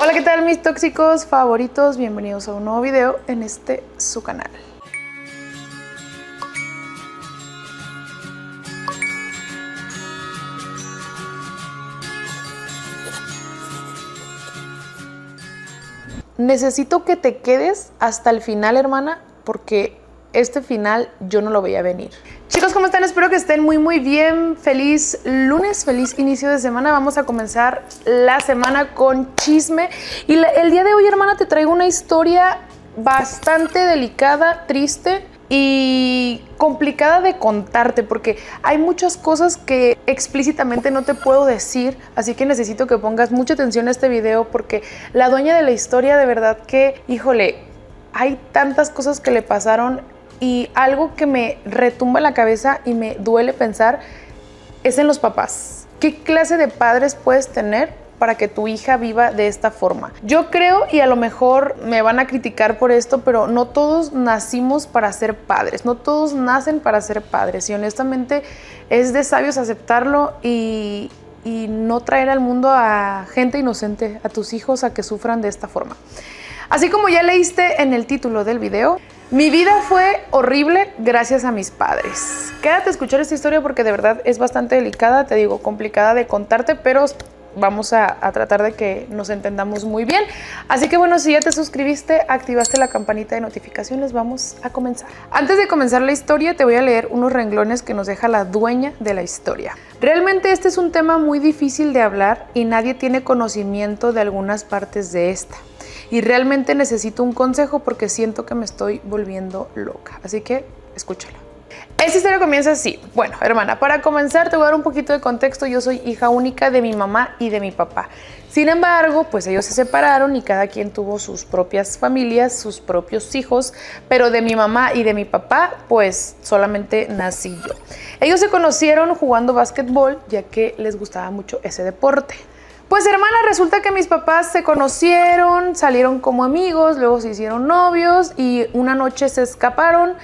Hola, ¿qué tal mis tóxicos favoritos? Bienvenidos a un nuevo video en su canal. Necesito que te quedes hasta el final, hermana, porque este final yo no lo veía venir. Chicos, ¿cómo están? Espero que estén muy bien. Feliz lunes, feliz inicio de semana. Vamos a comenzar la semana con chisme. Y el día de hoy, hermana, te traigo una historia bastante delicada, triste y complicada de contarte, porque hay muchas cosas que explícitamente no te puedo decir, así que necesito que pongas mucha atención a este video, porque la dueña de la historia, de verdad que, híjole, hay tantas cosas que le pasaron. Y algo que me retumba en la cabeza y me duele pensar es en los papás. ¿Qué clase de padres puedes tener para que tu hija viva de esta forma? Yo creo, y a lo mejor me van a criticar por esto, pero no todos nacimos para ser padres, no todos nacen para ser padres, y honestamente es de sabios aceptarlo y no traer al mundo a gente inocente, a tus hijos, a que sufran de esta forma. Así como ya leíste en el título del video, mi vida fue horrible gracias a mis padres. Quédate a escuchar esta historia porque de verdad es bastante delicada, te digo, complicada de contarte, pero vamos a tratar de que nos entendamos muy bien. Así que bueno, si ya te suscribiste, activaste la campanita de notificaciones, vamos a comenzar. Antes de comenzar la historia, te voy a leer unos renglones que nos deja la dueña de la historia. Realmente este es un tema muy difícil de hablar y nadie tiene conocimiento de algunas partes de esta. Y realmente necesito un consejo porque siento que me estoy volviendo loca. Así que escúchala. Esta historia comienza así. Bueno, hermana, para comenzar te voy a dar un poquito de contexto. Yo soy hija única de mi mamá y de mi papá. Sin embargo, pues ellos se separaron y cada quien tuvo sus propias familias, sus propios hijos. Pero de mi mamá y de mi papá, pues solamente nací yo. Ellos se conocieron jugando básquetbol, ya que les gustaba mucho ese deporte. Pues hermana, resulta que mis papás se conocieron, salieron como amigos, luego se hicieron novios y una noche se escaparon,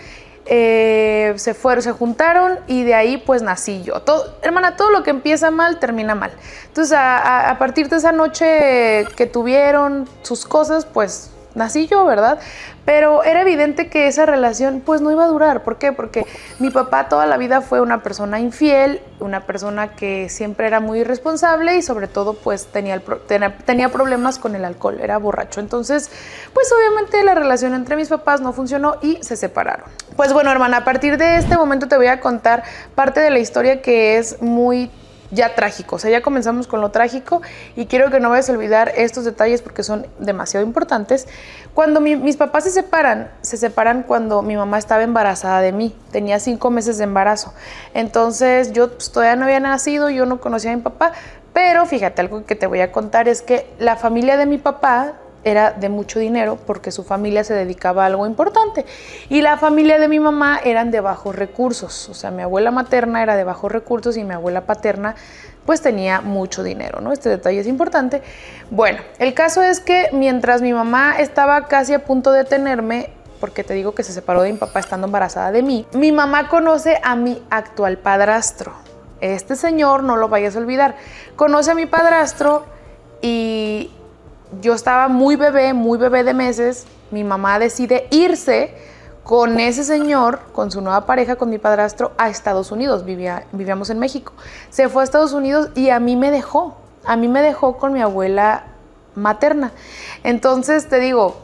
se juntaron y de ahí pues nací yo. Hermana, todo lo que empieza mal termina mal. Entonces a partir de esa noche que tuvieron sus cosas, pues nací yo, ¿verdad? Pero era evidente que esa relación pues no iba a durar. ¿Por qué? Porque mi papá toda la vida fue una persona infiel, una persona que siempre era muy irresponsable y sobre todo pues tenía problemas con el alcohol, era borracho. Entonces pues obviamente la relación entre mis papás no funcionó y se separaron. Pues bueno, hermana, a partir de este momento te voy a contar parte de la historia que es muy ya trágico, o sea, ya comenzamos con lo trágico y quiero que no vayas a olvidar estos detalles porque son demasiado importantes. Cuando mis papás se separan cuando mi mamá estaba embarazada de mí, tenía 5 meses de embarazo, entonces yo pues, todavía no había nacido, yo no conocía a mi papá, pero fíjate, algo que te voy a contar es que la familia de mi papá era de mucho dinero porque su familia se dedicaba a algo importante y la familia de mi mamá eran de bajos recursos, o sea, mi abuela materna era de bajos recursos y mi abuela paterna pues tenía mucho dinero, ¿no? Este detalle es importante. Bueno, el caso es que mientras mi mamá estaba casi a punto de tenerme, porque te digo que se separó de mi papá estando embarazada de mí, mi mamá conoce a mi actual padrastro. Este señor, no lo vayas a olvidar, conoce a mi padrastro y yo estaba muy bebé de meses, mi mamá decide irse con ese señor, con su nueva pareja, con mi padrastro, a Estados Unidos, vivíamos en México. Se fue a Estados Unidos y a mí me dejó con mi abuela materna. Entonces te digo,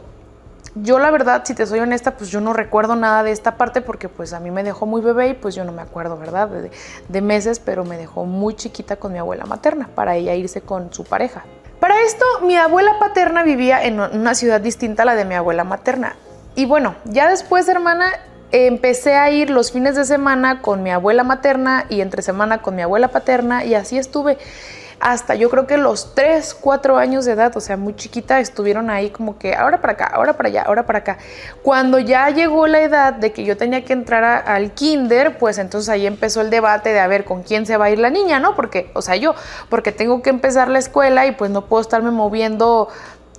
yo la verdad, si te soy honesta, pues yo no recuerdo nada de esta parte porque pues a mí me dejó muy bebé y pues yo no me acuerdo, ¿verdad? De meses, pero me dejó muy chiquita con mi abuela materna para ella irse con su pareja. Para esto, mi abuela paterna vivía en una ciudad distinta a la de mi abuela materna. Y bueno, ya después, hermana, empecé a ir los fines de semana con mi abuela materna y entre semana con mi abuela paterna y así estuve hasta yo creo que los 3, 4 años de edad, o sea, muy chiquita, estuvieron ahí como que ahora para acá, ahora para allá, ahora para acá. Cuando ya llegó la edad de que yo tenía que entrar al kinder, pues entonces ahí empezó el debate de a ver con quién se va a ir la niña, ¿no? Porque, o sea, porque tengo que empezar la escuela y pues no puedo estarme moviendo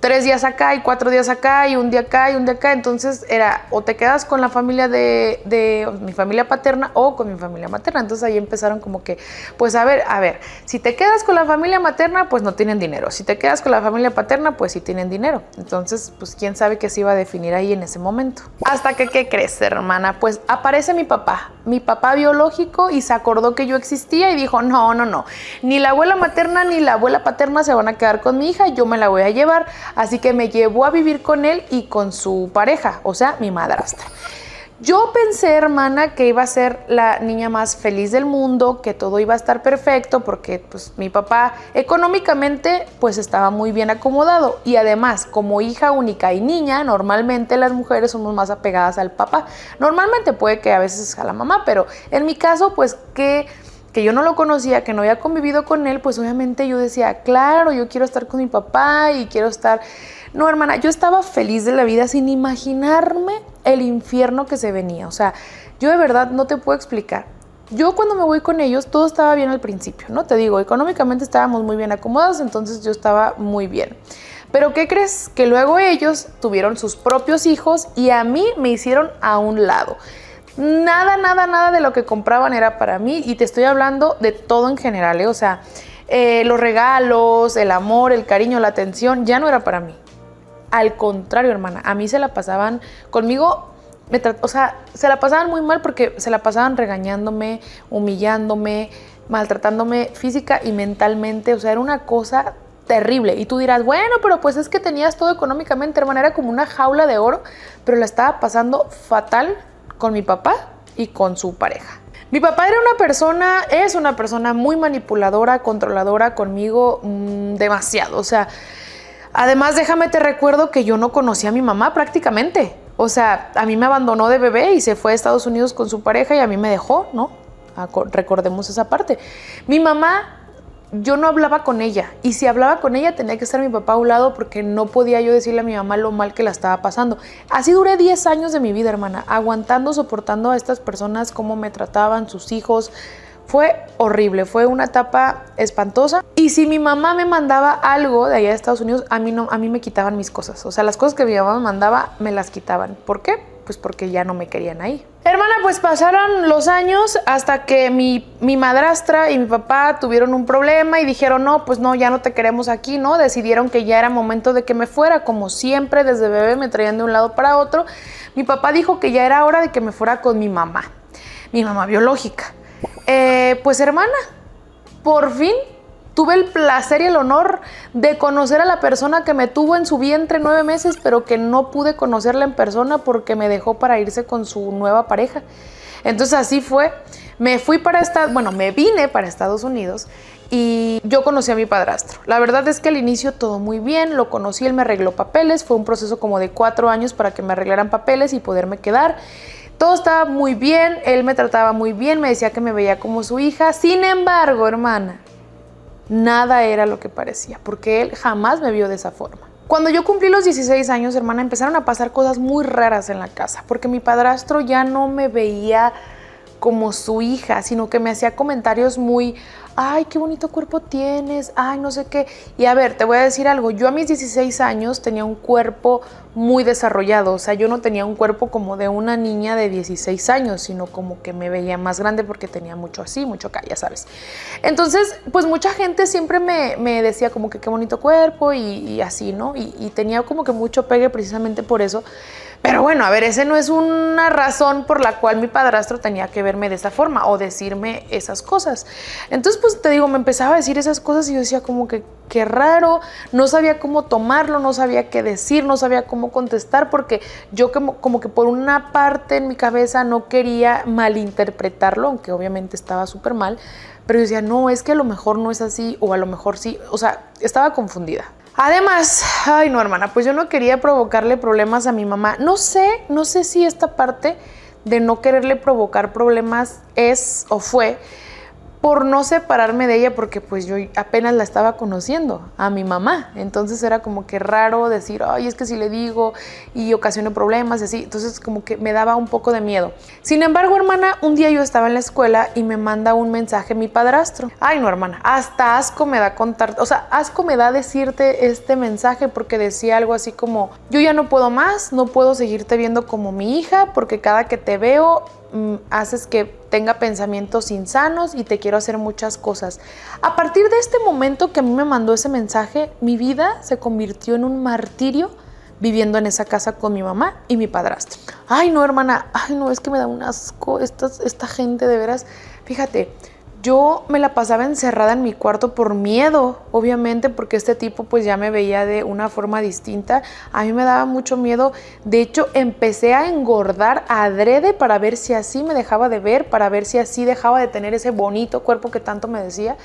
3 días acá y 4 días acá y un día acá y un día acá. Entonces era o te quedas con la familia de mi familia paterna o con mi familia materna. Entonces ahí empezaron como que, pues a ver, si te quedas con la familia materna, pues no tienen dinero. Si te quedas con la familia paterna, pues sí tienen dinero. Entonces, pues quién sabe qué se iba a definir ahí en ese momento. Hasta que, ¿qué crees, hermana? Pues aparece mi papá biológico, y se acordó que yo existía y dijo, no, ni la abuela materna ni la abuela paterna se van a quedar con mi hija, yo me la voy a llevar. Así que me llevó a vivir con él y con su pareja, o sea, mi madrastra. Yo pensé, hermana, que iba a ser la niña más feliz del mundo, que todo iba a estar perfecto, porque pues mi papá económicamente pues estaba muy bien acomodado, y además como hija única y niña, normalmente las mujeres somos más apegadas al papá. Normalmente puede que a veces a la mamá, pero en mi caso pues que yo no lo conocía, que no había convivido con él, pues obviamente yo decía, claro, yo quiero estar con mi papá y quiero estar... No, hermana, yo estaba feliz de la vida sin imaginarme el infierno que se venía. O sea, yo de verdad no te puedo explicar. Yo cuando me voy con ellos, todo estaba bien al principio, ¿no? Te digo, económicamente estábamos muy bien acomodados, entonces yo estaba muy bien. Pero ¿qué crees? Que luego ellos tuvieron sus propios hijos y a mí me hicieron a un lado. Nada de lo que compraban era para mí, y te estoy hablando de todo en general, ¿eh? O sea, los regalos, el amor, el cariño, la atención, ya no era para mí. Al contrario, hermana, a mí se la pasaban conmigo, o sea, se la pasaban muy mal porque se la pasaban regañándome, humillándome, maltratándome física y mentalmente. O sea, era una cosa terrible. Y tú dirás, bueno, pero pues es que tenías todo económicamente, hermana, era como una jaula de oro, pero la estaba pasando fatal con mi papá y con su pareja. Mi papá es una persona muy manipuladora, controladora conmigo, demasiado. O sea, además déjame te recuerdo que yo no conocía a mi mamá prácticamente. O sea, a mí me abandonó de bebé y se fue a Estados Unidos con su pareja y a mí me dejó, ¿no? Recordemos esa parte. Mi mamá, yo no hablaba con ella, y si hablaba con ella tenía que estar mi papá a un lado porque no podía yo decirle a mi mamá lo mal que la estaba pasando. Así duré 10 años de mi vida, hermana, aguantando, soportando a estas personas, cómo me trataban, sus hijos. Fue horrible, fue una etapa espantosa. Y si mi mamá me mandaba algo de allá de Estados Unidos, a mí me quitaban mis cosas. O sea, las cosas que mi mamá me mandaba, me las quitaban. ¿Por qué? Pues porque ya no me querían ahí. Hermana, pues pasaron los años hasta que mi madrastra y mi papá tuvieron un problema y dijeron, no, pues no, ya no te queremos aquí, ¿no? Decidieron que ya era momento de que me fuera. Como siempre, desde bebé me traían de un lado para otro. Mi papá dijo que ya era hora de que me fuera con mi mamá biológica. Pues hermana, por fin tuve el placer y el honor de conocer a la persona que me tuvo en su vientre 9 meses, pero que no pude conocerla en persona porque me dejó para irse con su nueva pareja. Entonces así fue. Me vine para Estados Unidos y yo conocí a mi padrastro. La verdad es que al inicio todo muy bien, lo conocí, él me arregló papeles, fue un proceso como de 4 años para que me arreglaran papeles y poderme quedar. Todo estaba muy bien, él me trataba muy bien, me decía que me veía como su hija. Sin embargo, hermana, nada era lo que parecía, porque él jamás me vio de esa forma. Cuando yo cumplí los 16 años, hermana, empezaron a pasar cosas muy raras en la casa, porque mi padrastro ya no me veía como su hija, sino que me hacía comentarios muy, ay, qué bonito cuerpo tienes, ay, no sé qué. Y a ver, te voy a decir algo, yo a mis 16 años tenía un cuerpo muy desarrollado, o sea, yo no tenía un cuerpo como de una niña de 16 años, sino como que me veía más grande porque tenía mucho así, mucho acá, ya sabes. Entonces, pues mucha gente siempre me decía como que qué bonito cuerpo y así, ¿no? Y tenía como que mucho pegue precisamente por eso. Pero bueno, a ver, ese no es una razón por la cual mi padrastro tenía que verme de esa forma o decirme esas cosas. Entonces, pues te digo, me empezaba a decir esas cosas y yo decía como que qué raro, no sabía cómo tomarlo, no sabía qué decir, no sabía cómo contestar, porque yo como que por una parte en mi cabeza no quería malinterpretarlo, aunque obviamente estaba súper mal, pero yo decía, no, es que a lo mejor no es así o a lo mejor sí, o sea, estaba confundida. Además, ay no, hermana, pues yo no quería provocarle problemas a mi mamá. No sé si esta parte de no quererle provocar problemas es o fue por no separarme de ella, porque pues yo apenas la estaba conociendo, a mi mamá. Entonces era como que raro decir, ay, es que si le digo y ocasiono problemas y así. Entonces como que me daba un poco de miedo. Sin embargo, hermana, un día yo estaba en la escuela y me manda un mensaje mi padrastro. Ay, no, hermana, hasta asco me da contar, o sea, asco me da decirte este mensaje, porque decía algo así como, yo ya no puedo más, no puedo seguirte viendo como mi hija, porque cada que te veo haces que tenga pensamientos insanos y te quiero hacer muchas cosas. A partir de este momento que a mí me mandó ese mensaje, mi vida se convirtió en un martirio viviendo en esa casa con mi mamá y mi padrastro. Ay, no, hermana, ay, no, es que me da un asco esta gente, de veras. Fíjate, yo me la pasaba encerrada en mi cuarto por miedo, obviamente, porque este tipo pues ya me veía de una forma distinta. A mí me daba mucho miedo. De hecho, empecé a engordar adrede para ver si así me dejaba de ver, para ver si así dejaba de tener ese bonito cuerpo que tanto me decía.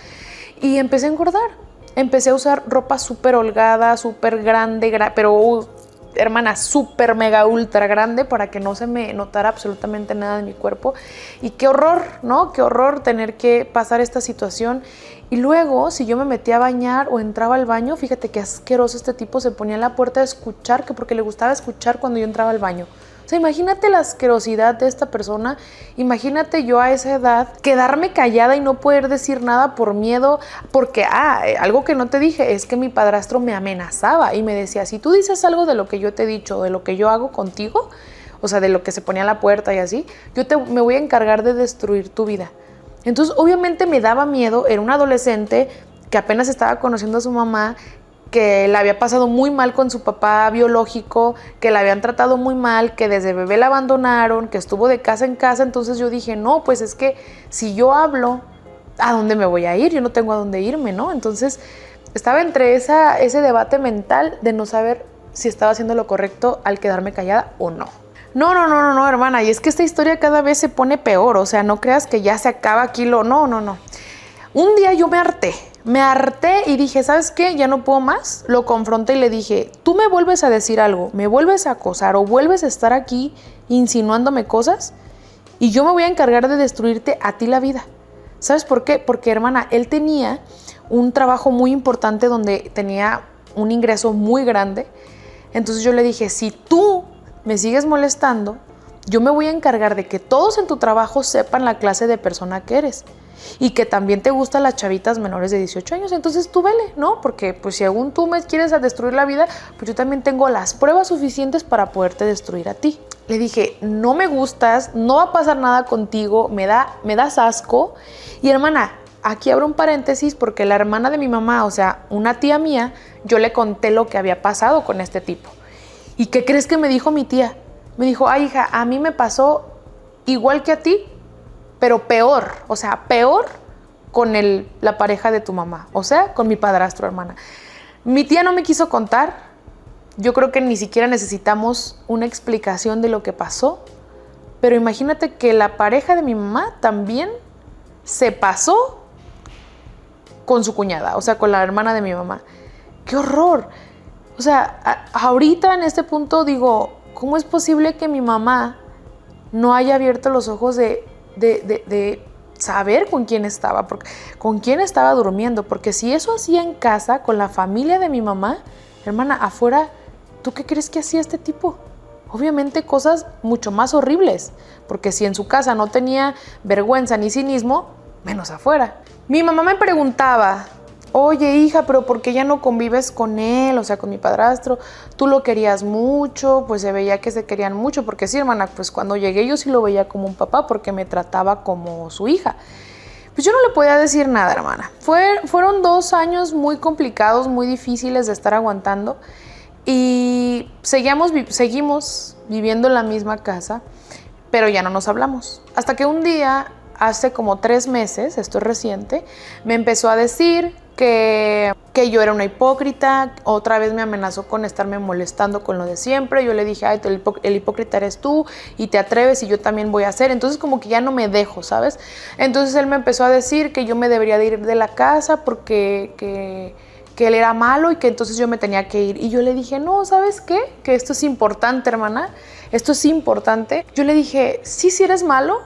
Y empecé a engordar. Empecé a usar ropa súper holgada, súper grande, pero hermana, súper mega ultra grande, para que no se me notara absolutamente nada de mi cuerpo. Y qué horror, ¿no? Qué horror tener que pasar esta situación. Y luego, si yo me metía a bañar o entraba al baño, fíjate qué asqueroso, este tipo se ponía en la puerta a escuchar, que porque le gustaba escuchar cuando yo entraba al baño. O sea, imagínate la asquerosidad de esta persona. Imagínate yo a esa edad quedarme callada y no poder decir nada por miedo, porque algo que no te dije es que mi padrastro me amenazaba y me decía, si tú dices algo de lo que yo te he dicho, de lo que yo hago contigo, o sea, de lo que se ponía a la puerta y así, me voy a encargar de destruir tu vida. Entonces, obviamente me daba miedo. Era un adolescente que apenas estaba conociendo a su mamá, que la había pasado muy mal con su papá biológico, que la habían tratado muy mal, que desde bebé la abandonaron, que estuvo de casa en casa. Entonces yo dije, no, pues es que si yo hablo, ¿a dónde me voy a ir? Yo no tengo a dónde irme, ¿no? Entonces estaba entre ese debate mental de no saber si estaba haciendo lo correcto al quedarme callada o no. No, hermana, y es que esta historia cada vez se pone peor. O sea, no creas que ya se acaba aquí No. Un día yo me harté y dije, ¿sabes qué? Ya no puedo más. Lo confronté y le dije, tú me vuelves a decir algo, me vuelves a acosar o vuelves a estar aquí insinuándome cosas y yo me voy a encargar de destruirte a ti la vida. ¿Sabes por qué? Porque, hermana, él tenía un trabajo muy importante donde tenía un ingreso muy grande. Entonces yo le dije, si tú me sigues molestando, yo me voy a encargar de que todos en tu trabajo sepan la clase de persona que eres. Y que también te gustan las chavitas menores de 18 años, entonces tú vele, ¿no? Porque pues si aún tú me quieres a destruir la vida, pues yo también tengo las pruebas suficientes para poderte destruir a ti. Le dije, no me gustas, no va a pasar nada contigo, me das asco. Y hermana, aquí abro un paréntesis porque la hermana de mi mamá, o sea, una tía mía, yo le conté lo que había pasado con este tipo. ¿Y qué crees que me dijo mi tía? Me dijo, ay, hija, a mí me pasó igual que a ti, pero peor, o sea, peor con la pareja de tu mamá, o sea, con mi padrastro, hermana. Mi tía no me quiso contar. Yo creo que ni siquiera necesitamos una explicación de lo que pasó, pero imagínate que la pareja de mi mamá también se pasó con su cuñada, o sea, con la hermana de mi mamá. ¡Qué horror! O sea, ahorita en este punto digo, ¿cómo es posible que mi mamá no haya abierto los ojos de saber con quién estaba, con quién estaba durmiendo? Porque si eso hacía en casa con la familia de mi mamá, hermana, afuera, ¿tú qué crees que hacía este tipo? Obviamente cosas mucho más horribles, porque si en su casa no tenía vergüenza ni cinismo, menos afuera. Mi mamá me preguntaba, oye, hija, pero ¿por qué ya no convives con él? O sea, con mi padrastro. Tú lo querías mucho, pues se veía que se querían mucho. Porque sí, hermana, pues cuando llegué yo sí lo veía como un papá porque me trataba como su hija. Pues yo no le podía decir nada, hermana. Fueron 2 años muy complicados, muy difíciles de estar aguantando. Y seguimos viviendo en la misma casa, pero ya no nos hablamos. Hasta que un día, hace como 3 meses, esto es reciente, me empezó a decir que yo era una hipócrita. Otra vez me amenazó con estarme molestando con lo de siempre. Yo le dije, ay, el hipócrita eres tú y te atreves y yo también voy a hacer. Entonces como que ya no me dejo, ¿sabes? Entonces él me empezó a decir que yo me debería de ir de la casa porque que él era malo y que entonces yo me tenía que ir. Y yo le dije, no, ¿sabes qué? Que esto es importante, hermana. Esto es importante. Yo le dije, sí eres malo,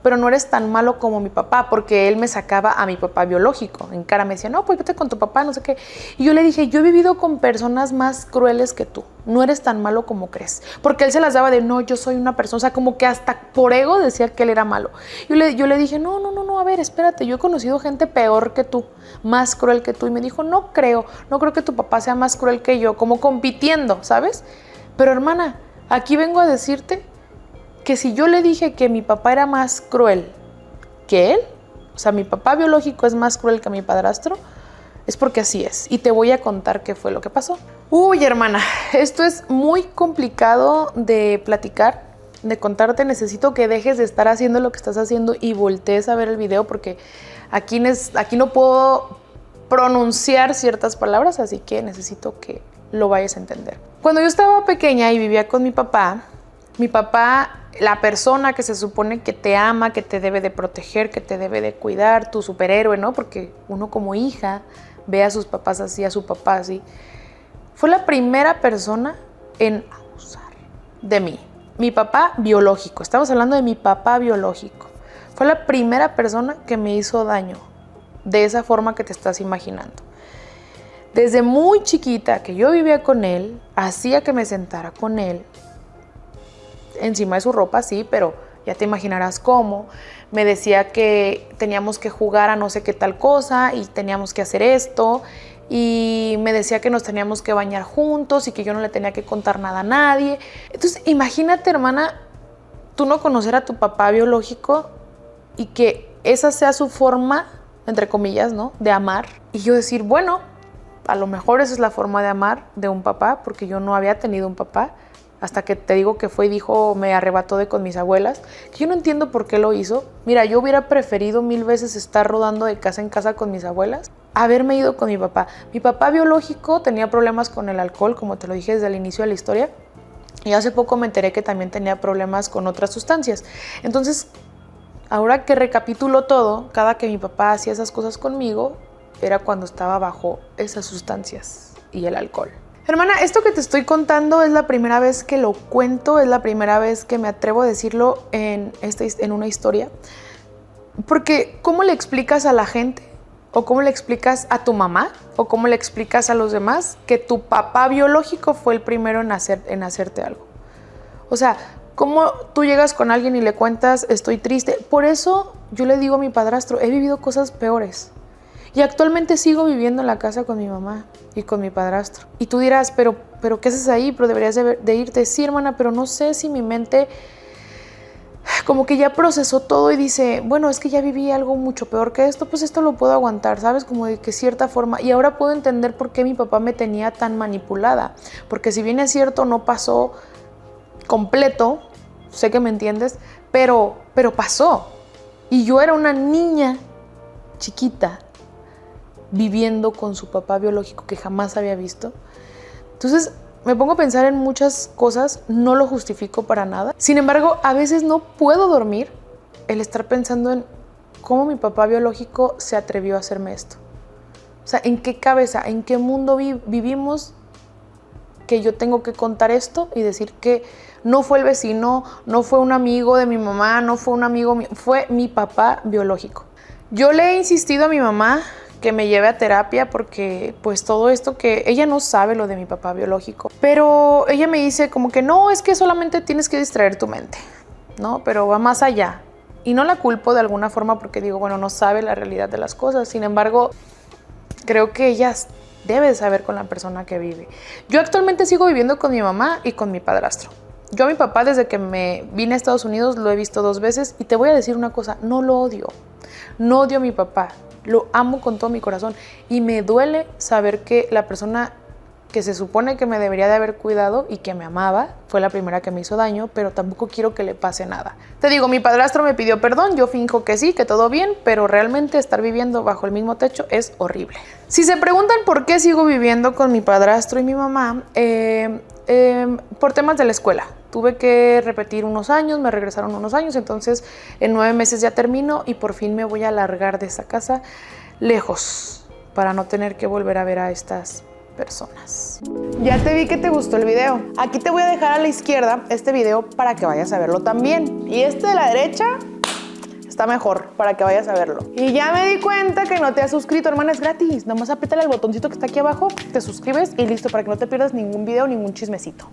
pero no eres tan malo como mi papá, porque él me sacaba a mi papá biológico. En cara me decía, no, pues vete con tu papá, no sé qué. Y yo le dije, yo he vivido con personas más crueles que tú. No eres tan malo como crees. Porque él se las daba de, no, yo soy una persona, o sea, como que hasta por ego decía que él era malo. Yo le dije, no, a ver, espérate, yo he conocido gente peor que tú, más cruel que tú. Y me dijo, no creo que tu papá sea más cruel que yo, como compitiendo, ¿sabes? Pero hermana, aquí vengo a decirte que si yo le dije que mi papá era más cruel que él, o sea, mi papá biológico es más cruel que mi padrastro, es porque así es. Y te voy a contar qué fue lo que pasó. Uy, hermana, esto es muy complicado de platicar, de contarte. Necesito que dejes de estar haciendo lo que estás haciendo y voltees a ver el video, porque aquí no puedo pronunciar ciertas palabras, así que necesito que lo vayas a entender. Cuando yo estaba pequeña y vivía con mi papá, la persona que se supone que te ama, que te debe de proteger, que te debe de cuidar, tu superhéroe, ¿no? Porque uno como hija ve a sus papás así, a su papá así. Fue la primera persona en abusar de mí. Mi papá biológico, estamos hablando de mi papá biológico. Fue la primera persona que me hizo daño de esa forma que te estás imaginando. Desde muy chiquita que yo vivía con él, hacía que me sentara con él, encima de su ropa, sí, pero ya te imaginarás cómo. Me decía que teníamos que jugar a no sé qué tal cosa y teníamos que hacer esto. Y me decía que nos teníamos que bañar juntos y que yo no le tenía que contar nada a nadie. Entonces, imagínate, hermana, tú no conocer a tu papá biológico y que esa sea su forma, entre comillas, ¿no?, de amar. Y yo decir, bueno, a lo mejor esa es la forma de amar de un papá, porque yo no había tenido un papá. Hasta que te digo que fue y dijo, me arrebató de con mis abuelas, que yo no entiendo por qué lo hizo. Mira, yo hubiera preferido 1000 veces estar rodando de casa en casa con mis abuelas, haberme ido con mi papá. Mi papá biológico tenía problemas con el alcohol, como te lo dije desde el inicio de la historia, y hace poco me enteré que también tenía problemas con otras sustancias. Entonces, ahora que recapitulo todo, cada que mi papá hacía esas cosas conmigo, era cuando estaba bajo esas sustancias y el alcohol. Hermana, esto que te estoy contando es la primera vez que lo cuento, es la primera vez que me atrevo a decirlo en una historia. Porque ¿cómo le explicas a la gente? ¿O cómo le explicas a tu mamá? ¿O cómo le explicas a los demás que tu papá biológico fue el primero en hacerte algo? O sea, ¿cómo tú llegas con alguien y le cuentas, estoy triste? Por eso yo le digo a mi padrastro, he vivido cosas peores. Y actualmente sigo viviendo en la casa con mi mamá y con mi padrastro. Y tú dirás, pero ¿qué haces ahí? Pero deberías de irte. Sí, hermana, pero no sé si mi mente como que ya procesó todo y dice, bueno, es que ya viví algo mucho peor que esto, pues esto lo puedo aguantar, ¿sabes? Como de que cierta forma. Y ahora puedo entender por qué mi papá me tenía tan manipulada. Porque si bien es cierto, no pasó completo, sé que me entiendes, pero pasó. Y yo era una niña chiquita, viviendo con su papá biológico que jamás había visto. Entonces me pongo a pensar en muchas cosas, no lo justifico para nada. Sin embargo, a veces no puedo dormir el estar pensando en cómo mi papá biológico se atrevió a hacerme esto. O sea, ¿en qué cabeza, en qué mundo vivimos que yo tengo que contar esto y decir que no fue el vecino, no fue un amigo de mi mamá, no fue un amigo mío, fue mi papá biológico? Yo le he insistido a mi mamá que me lleve a terapia porque pues todo esto que ella no sabe lo de mi papá biológico, pero ella me dice como que no, es que solamente tienes que distraer tu mente, ¿no? Pero va más allá y no la culpo de alguna forma porque digo, bueno, no sabe la realidad de las cosas. Sin embargo, creo que ella debe saber con la persona que vive. Yo actualmente sigo viviendo con mi mamá y con mi padrastro. Yo a mi papá desde que me vine a Estados Unidos lo he visto 2 veces y te voy a decir una cosa, no lo odio, no odio a mi papá. Lo amo con todo mi corazón y me duele saber que la persona que se supone que me debería de haber cuidado y que me amaba fue la primera que me hizo daño, pero tampoco quiero que le pase nada. Te digo, mi padrastro me pidió perdón, yo finjo que sí, que todo bien, pero realmente estar viviendo bajo el mismo techo es horrible. Si se preguntan por qué sigo viviendo con mi padrastro y mi mamá, por temas de la escuela. Tuve que repetir unos años, me regresaron unos años, entonces en 9 meses ya termino y por fin me voy a largar de esa casa lejos para no tener que volver a ver a estas personas. Ya te vi que te gustó el video. Aquí te voy a dejar a la izquierda este video para que vayas a verlo también. Y este de la derecha, está mejor para que vayas a verlo. Y ya me di cuenta que no te has suscrito, hermana, es gratis. Nomás apriétale el botoncito que está aquí abajo, te suscribes y listo, para que no te pierdas ningún video, ningún chismecito.